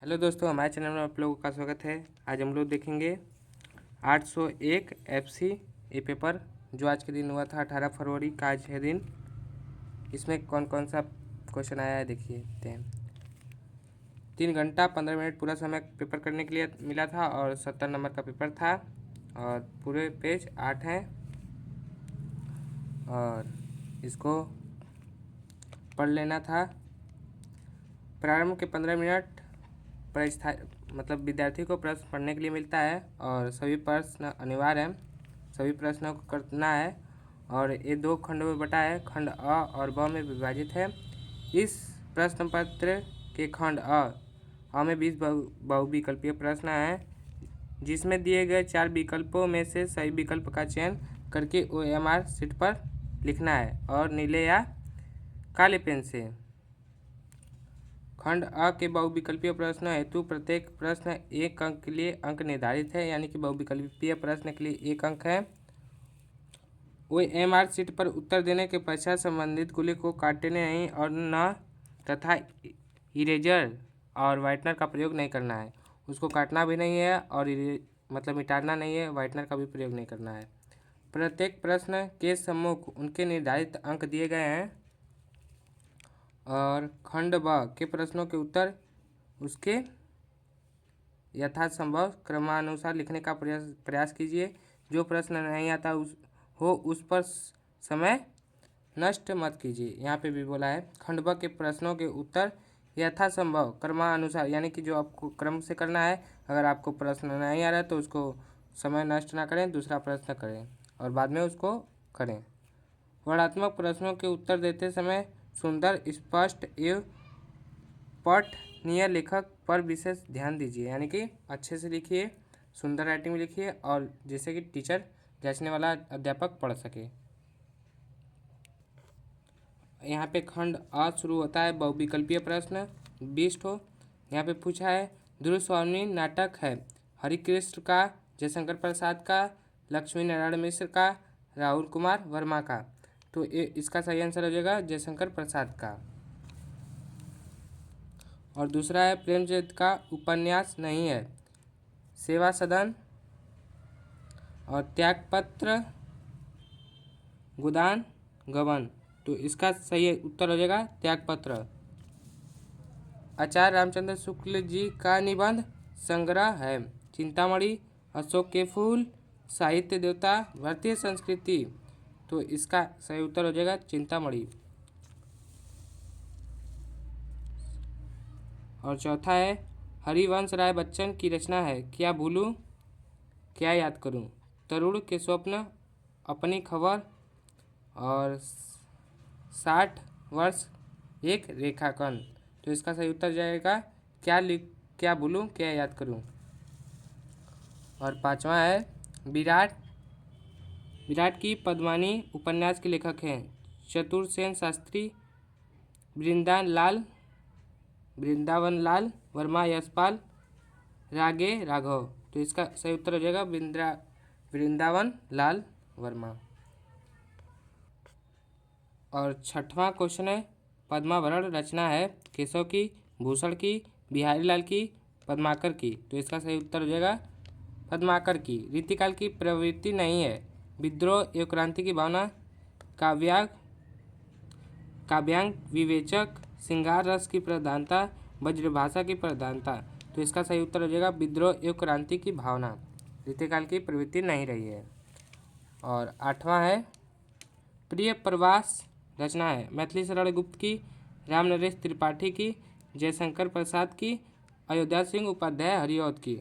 Hello दोस्तों, हमारे channel में आप लोगों का स्वागत है। आज हम लोग देखेंगे 801 FC ये पेपर जो आज के दिन हुआ था 18 फरवरी का आज है दिन। इसमें कौन कौन सा क्वेश्चन आया है देखते हैं। 3 घंटा 15 मिनट पूरा समय पेपर करने के लिए मिला था और 70 नंबर का पेपर था और पूरे पेज 8 हैं और इसको पढ़ लेना था। प्रारंभ के 15 मिनट मतलब विद्यार्थी को प्रश्न पढ़ने के लिए मिलता है और सभी प्रश्न अनिवार्य हैं, सभी प्रश्नों को करना है और ये 2 खंडों में बटा है। खंड अ और ब में विभाजित है। इस प्रश्न पत्र के खंड अ में 20 बहुविकल्पीय प्रश्न हैं, जिसमें दिए गए 4 विकल्पों में से सही विकल्प का चयन करके OMR शीट पर लिखना है और नीले या काले पेन से। खंड अ के बहुविकल्पीय प्रश्न हेतु प्रत्येक प्रश्न 1 अंक के लिए अंक निर्धारित है, यानी कि बहुविकल्पीय प्रश्न के लिए 1 अंक है। OMR शीट पर उत्तर देने के पश्चात संबंधित गोले को काटने नहीं और न तथा इरेजर और व्हाइटनर का प्रयोग नहीं करना है। उसको काटना भी नहीं है और मतलब मिटाना नहीं है, व्हाइटनर का भी प्रयोग नहीं करना है। प्रत्येक प्रश्न के सम्मुख उनके निर्धारित अंक दिए गए हैं और खंड ब के प्रश्नों के उत्तर उसके यथासंभव क्रमानुसार लिखने का प्रयास कीजिए। जो प्रश्न नहीं आता उस पर समय नष्ट मत कीजिए। यहाँ पे भी बोला है खंड ब के प्रश्नों के उत्तर यथासंभव क्रमानुसार, यानी कि जो आपको क्रम से करना है। अगर आपको प्रश्न नहीं आ रहा है तो उसको समय नष्ट ना करें, दूसरा प्रश्न करें और बाद में उसको करें। वर्णात्मक प्रश्नों के उत्तर देते समय सुंदर, स्पष्ट एवं पठनीय लेखक पर विशेष ध्यान दीजिए, यानी कि अच्छे से लिखिए, सुंदर राइटिंग में लिखिए और जैसे कि टीचर जांचने वाला अध्यापक पढ़ सके। यहाँ पे खंड अ शुरू होता है बहुविकल्पीय प्रश्न 20 ठो। यहाँ पे पूछा है ध्रुव स्वामी नाटक है हरिकृष्ण का, जयशंकर प्रसाद का, लक्ष्मी नारायण मिश्र का, राहुल कुमार वर्मा का। तो इसका सही आंसर हो जाएगा जयशंकर प्रसाद का। और दूसरा है प्रेमचंद का उपन्यास नहीं है सेवा सदन और त्यागपत्र, गोदान, गबन। तो इसका सही उत्तर हो जाएगा त्यागपत्र। आचार्य रामचंद्र शुक्ल जी का निबंध संग्रह है चिंतामणि, अशोक के फूल, साहित्य देवता, भारतीय संस्कृति। तो इसका सही उत्तर हो जाएगा चिंतामणि। और चौथा है हरिवंश राय बच्चन की रचना है क्या भूलूं क्या याद करूं, तरुण के स्वप्न, अपनी खबर और 60 वर्ष एक रेखांकन। तो इसका सही उत्तर जाएगा क्या भूलूं क्या याद करूं। और पांचवा है विराट की पद्मानी उपन्यास के लेखक हैं चतुरसेन शास्त्री, वृंदावन लाल वर्मा, यशपाल, रागे राघव। तो इसका सही उत्तर हो जाएगा वृंदावन लाल वर्मा। और छठवां क्वेश्चन है पद्माभरण रचना है केशव की, भूषण की, बिहारी लाल की, पद्माकर की। तो इसका सही उत्तर हो जाएगा पद्माकर की। रीतिकाल की प्रवृत्ति नहीं है विद्रोह एवं क्रांति की भावना, काव्यांग, विवेचक, श्रृंगार रस की प्रधानता, वज्रभाषा की प्रधानता। तो इसका सही उत्तर हो जाएगा विद्रोह एवं क्रांति की भावना, रीतिकाल की प्रवृत्ति नहीं रही है। और आठवां है प्रिय प्रवास रचना है मैथिली शरण गुप्त की, राम नरेश त्रिपाठी की, जयशंकर प्रसाद की, अयोध्या सिंह उपाध्याय हरिऔध की।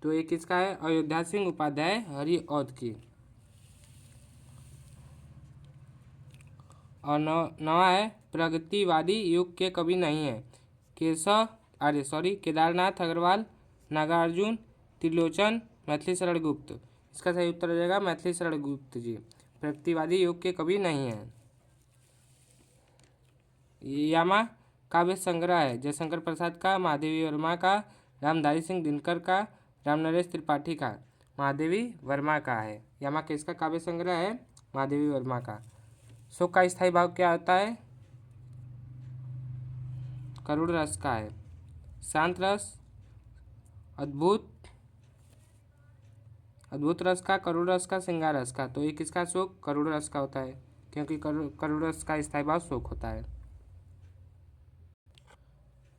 तो एक इसका है अयोध्या सिंह उपाध्याय हरिऔध की। और नवा है प्रगतिवादी युग के कवि नहीं है केदारनाथ अग्रवाल, नागार्जुन, त्रिलोचन, मैथिली शरण गुप्त। इसका सही उत्तर हो जाएगा मैथिली शरण गुप्त जी प्रगतिवादी युग के कवि नहीं है। यामा काव्य संग्रह है जयशंकर प्रसाद का, महादेवी वर्मा का, रामधारी सिंह दिनकर का, रामनरेश त्रिपाठी का, महादेवी वर्मा का है। यामा के इसका काव्य संग्रह है महादेवी वर्मा का। शोक का स्थायी भाव क्या होता है करुण रस का है। शांत रस, अद्भुत रस का, करुण रस का, श्रृंगार रस का। तो ये किसका शोक? करुण रस का होता है, क्योंकि करुण रस का स्थायी भाव शोक होता है।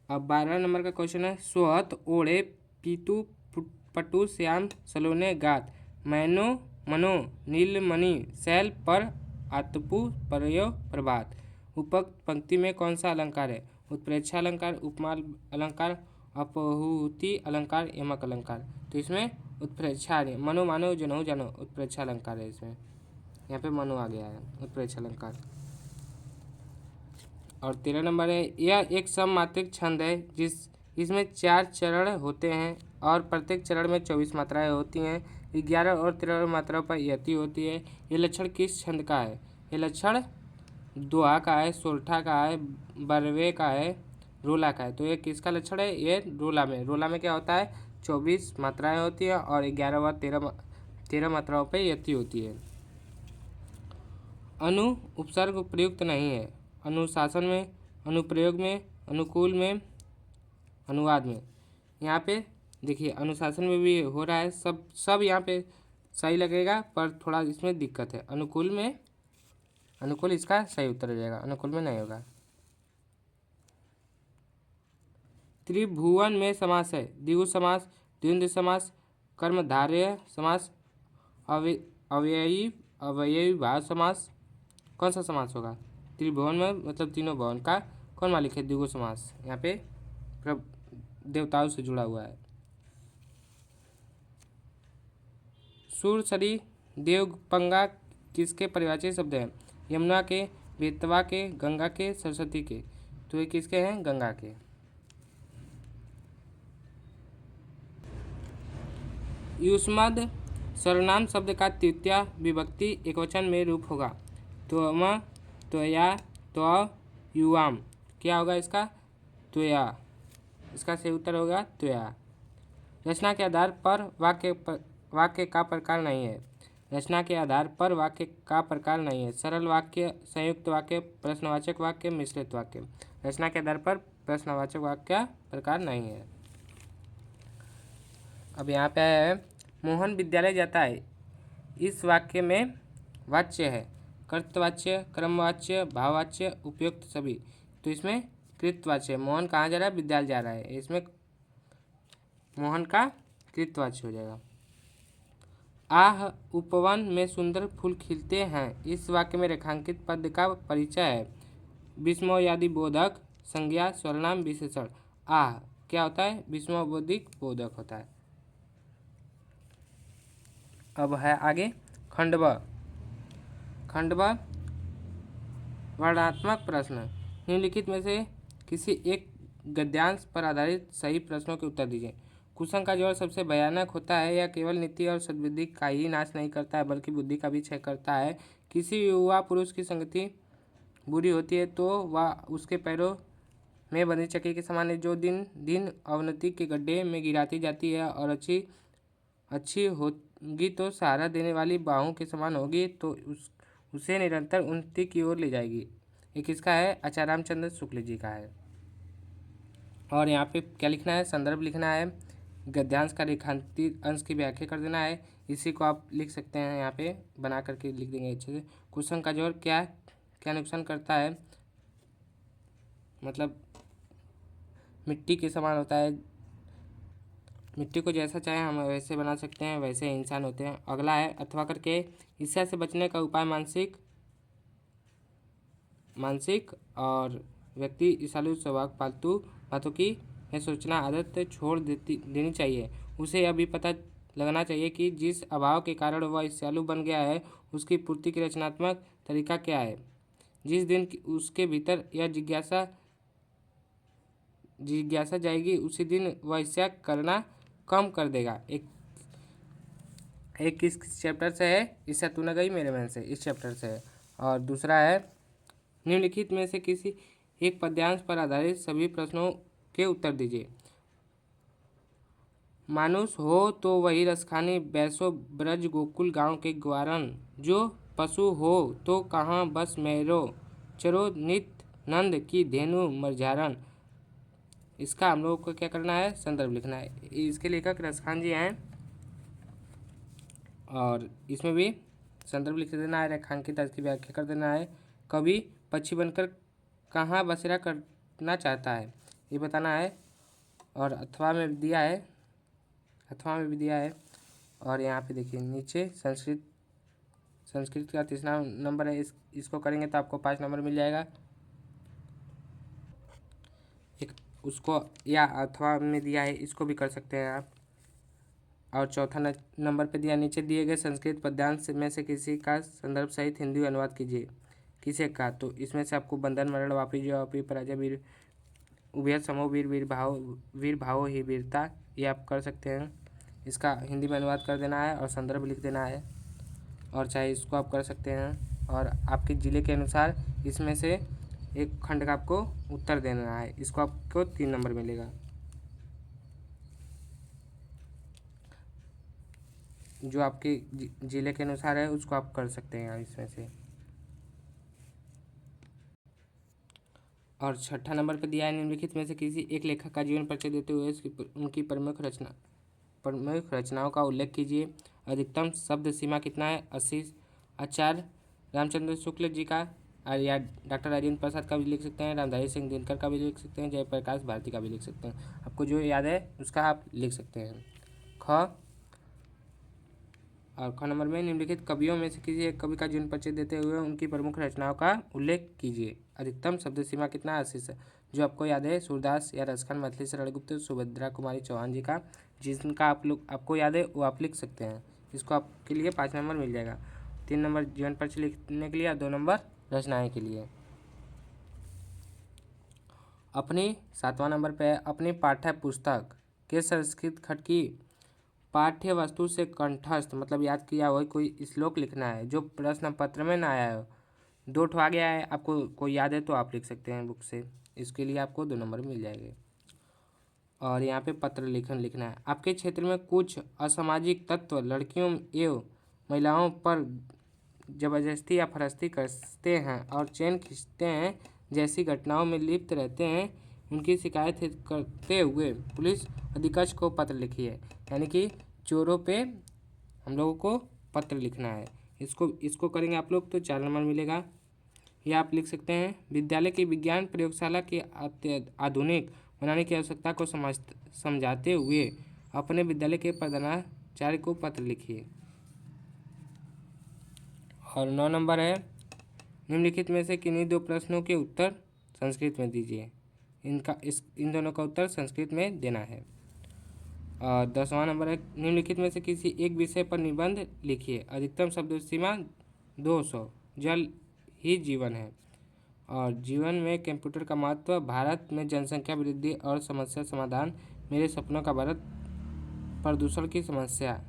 अब 12 नंबर का क्वेश्चन है, सोहत ओढ़े पीतू पटु श्याम सलोने गात, मैनो मनो नीलमणि शैल पर आतपु परयो प्रभात। उपरोक्त पंक्ति में कौन सा अलंकार है? उत्प्रेक्षा अलंकार, उपमा अलंकार, अपहुति अलंकार, यमक अलंकार। तो इसमें उत्प्रेक्षा है, मनो मानो जनो जानो, उत्प्रेक्षा अलंकार है इसमें। यहाँ पे मनो आ गया है, उत्प्रेक्षा अलंकार। और 13 नंबर है, यह एक सममात्रिक छंद है इसमें 4 चरण होते हैं और प्रत्येक चरण में 24 मात्राएं होती हैं। 11 और 13 मात्राओं पर यति होती है। ये लक्षण किस छंद का है? ये लक्षण दोहा का है, सोरठा का है, बरवे का है, रोला का है। तो ये किसका लक्षण है? ये रोला में। रोला में क्या होता है? 24 मात्राएं होती है और 11 व 13 मात्राओं पर यति होती है। अनु उपसर्ग प्रयुक्त नहीं है। अनुशासन में, अनुप्रयोग में, अनुकूल में, अनुवाद में। यहाँ पे देखिए अनुशासन में भी हो रहा है, सब यहाँ पे सही लगेगा, पर थोड़ा इसमें दिक्कत है। अनुकूल में, अनुकूल इसका सही उत्तर हो जाएगा, अनुकूल में नहीं होगा। त्रिभुवन में समास है, द्विगु समास, द्वंद्व समास, कर्मधारय समास, अवयवी भाव समास। कौन सा समास होगा? त्रिभुवन में मतलब तीनों भवन का कौन मालिक है? द्विगु समास। यहाँ पे देवताओं से जुड़ा हुआ है। सूरसरी, देवपंगा किसके परिभाषित शब्द हैं? यमुना के, बेतवा के, गंगा के, सरस्वती के। तो ये किसके हैं? गंगा के। युष्मद सर्वनाम शब्द का तृतीया विभक्ति एकवचन में रूप होगा। त्वम, त्वया, त्व, युवाम। क्या होगा इसका? त्वया। इसका सही उत्तर होगा त्वया। रचना के आधार पर वाक्य का प्रकार नहीं है। रचना के आधार पर वाक्य का प्रकार नहीं है। सरल वाक्य, संयुक्त वाक्य, प्रश्नवाचक वाक्य, मिश्रित वाक्य। रचना के आधार पर प्रश्नवाचक वाक्य प्रकार नहीं है। अब यहाँ पे है, मोहन विद्यालय जाता है। इस वाक्य में वाच्य है कर्तवाच्य, क्रमवाच्य, भाववाच्य, उपयुक्त सभी। तो इसमें कृतवाच्य, मोहन कहाँ जा रहा है? विद्यालय जा रहा है। इसमें मोहन का कृतवाच्य हो जाएगा। आह उपवन में सुंदर फूल खिलते हैं। इस वाक्य में रेखांकित पद का परिचय है। विस्मयादि बोधक, संज्ञा, सर्वनाम, विशेषण। आह क्या होता है? विस्मयबोधिक बोधक होता है। अब है आगे खंडवा। खंडवा वर्णनात्मक प्रश्न। निम्नलिखित में से किसी एक गद्यांश पर आधारित सही प्रश्नों के उत्तर दीजिए। कुसंग का जोड़ सबसे भयानक होता है। यह केवल नीति और सद्बुद्धि का ही नाश नहीं करता है बल्कि बुद्धि का भी क्षय करता है। किसी युवा पुरुष की संगति बुरी होती है तो वह उसके पैरों में बंधी चक्की के समान है, जो दिन दिन अवनति के गड्ढे में गिराती जाती है, और अच्छी होगी तो सहारा देने वाली बाहों के समान होगी तो उसे निरंतर उन्नति की ओर ले जाएगी। ये किसका है? आचार्य रामचंद्र शुक्ल जी का है। और यहाँ पे क्या लिखना है? संदर्भ लिखना है। गद्यांश का रेखांकित अंश की व्याख्या कर देना है। इसी को आप लिख सकते हैं, यहाँ पे बना करके लिख देंगे अच्छे से। कुसंग का जोड़ क्या क्या नुकसान करता है? मतलब मिट्टी के समान होता है। मिट्टी को जैसा चाहे हम वैसे बना सकते हैं, वैसे इंसान होते हैं। अगला है अथवा करके ईर्ष्या से बचने का उपाय मानसिक और व्यक्ति ईर्ष्यालु स्वभाव पालतू बातों की यह सोचना आदत छोड़ देनी चाहिए। उसे यह भी पता लगना चाहिए कि जिस अभाव के कारण वह ईर्ष्यालु बन गया है उसकी पूर्ति की रचनात्मक तरीका क्या है। जिस दिन उसके भीतर यह जिज्ञासा जाएगी उसी दिन वह ईर्ष्या करना कम कर देगा। एक किस चैप्टर से है? ईर्ष्या तू न गई मेरे मन से, इस चैप्टर से है। और दूसरा है निम्नलिखित में से किसी एक पद्यांश पर आधारित सभी प्रश्नों के उत्तर दीजिए। मानुष हो तो वही रसखानी, बैसो ब्रज गोकुल गांव के ग्वारन। जो पशु हो तो कहाँ बस मेरो, चरो नित नंद की धेनु मरझारन। इसका हम लोगों को क्या करना है, संदर्भ लिखना है। इसके लेखक रसखान जी हैं और इसमें भी संदर्भ लिख देना है, रेखांकित अर्थ की व्याख्या कर देना है। कवि पक्षी बनकर कहाँ बसेरा करना चाहता है ये बताना है, और अथवा में भी दिया है, अथवा में भी दिया है। और यहाँ पे देखिए नीचे संस्कृत का तीसरा नंबर है, इसको करेंगे तो आपको 5 नंबर मिल जाएगा। एक उसको या अथवा में दिया है, इसको भी कर सकते हैं आप। और चौथा नंबर पे दिया, नीचे दिए गए संस्कृत पद्यांश में से किसी का संदर्भ सहित हिंदी अनुवाद कीजिए। किसे का, तो इसमें से आपको बंधन, मरण, वापी, जो वापी, पराजय, वीर, उभय समूह, वीर भावो ही वीरता, ये आप कर सकते हैं। इसका हिंदी में अनुवाद कर देना है और संदर्भ लिख देना है, और चाहे इसको आप कर सकते हैं। और आपके ज़िले के अनुसार इसमें से एक खंड का आपको उत्तर देना है, इसको आपको 3 नंबर मिलेगा। जो आपके ज़िले के अनुसार है उसको आप कर सकते हैं इसमें से। और छठा नंबर पर दिया है, निम्नलिखित में से किसी एक लेखक का जीवन परिचय देते हुए उनकी प्रमुख रचनाओं का उल्लेख कीजिए। अधिकतम शब्द सीमा कितना है, 80। आचार्य रामचंद्र शुक्ल जी का, या डॉक्टर राजेंद्र प्रसाद का भी लिख सकते हैं, रामधारी सिंह दिनकर का भी लिख सकते हैं, जयप्रकाश भारती का भी लिख सकते हैं। आपको जो याद है उसका आप लिख सकते हैं। ख नंबर में, निम्नलिखित कवियों में से किसी एक कवि का जीवन परिचय देते हुए उनकी प्रमुख रचनाओं का उल्लेख कीजिए। अधिकतम शब्द सीमा कितना, 80। जो आपको याद है, सूरदास या रसखान, मैथिली शरण गुप्त, सुभद्रा कुमारी चौहान जी का, जिनका आपको याद है वो आप लिख सकते हैं। इसको आपके लिए 5 नंबर मिल जाएगा। 3 नंबर जीवन परिचय लिखने के लिए और 2 नंबर रचनाएँ के लिए। अपनी 7वां नंबर पे है, अपनी पाठ्य पुस्तक के संस्कृत खंड की पाठ्य वस्तु से कंठस्थ, मतलब याद किया हुआ कोई श्लोक लिखना है जो प्रश्न पत्र में ना आया हो। 2 ठो आ गया है, आपको कोई याद है तो आप लिख सकते हैं बुक से, इसके लिए आपको 2 नंबर मिल जाएंगे। और यहाँ पे पत्र लेखन लिखना है। आपके क्षेत्र में कुछ असामाजिक तत्व लड़कियों एवं महिलाओं पर जबरदस्ती या फरस्ती करते हैं और चेन खींचते हैं जैसी घटनाओं में लिप्त रहते हैं, उनकी शिकायत करते हुए पुलिस अधीक्षक को पत्र लिखिए। यानी कि चोरों पे हम लोगों को पत्र लिखना है। इसको करेंगे आप लोग तो 4 नंबर मिलेगा। ये आप लिख सकते हैं, विद्यालय की विज्ञान प्रयोगशाला के आधुनिक बनाने की आवश्यकता को समझाते हुए अपने विद्यालय के प्रधानाचार्य को पत्र लिखिए। और 9 नंबर है, निम्नलिखित में से किन्हीं 2 प्रश्नों के उत्तर संस्कृत में दीजिए। इन दोनों का उत्तर संस्कृत में देना है। और 10वां नंबर है, निम्नलिखित में से किसी एक विषय पर निबंध लिखिए। अधिकतम शब्द सीमा 200। जल ही जीवन है। और जीवन में कंप्यूटर का महत्व, भारत में जनसंख्या वृद्धि और समस्या समाधान, मेरे सपनों का भारत, प्रदूषण की समस्या।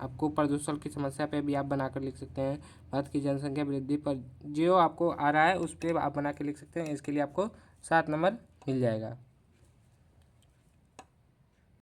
आपको प्रदूषण की समस्या पे भी आप बनाकर लिख सकते हैं। भारत की जनसंख्या वृद्धि पर जो आपको आ रहा है उस पर आप बना के लिख सकते हैं। इसके लिए आपको 7 नंबर मिल जाएगा।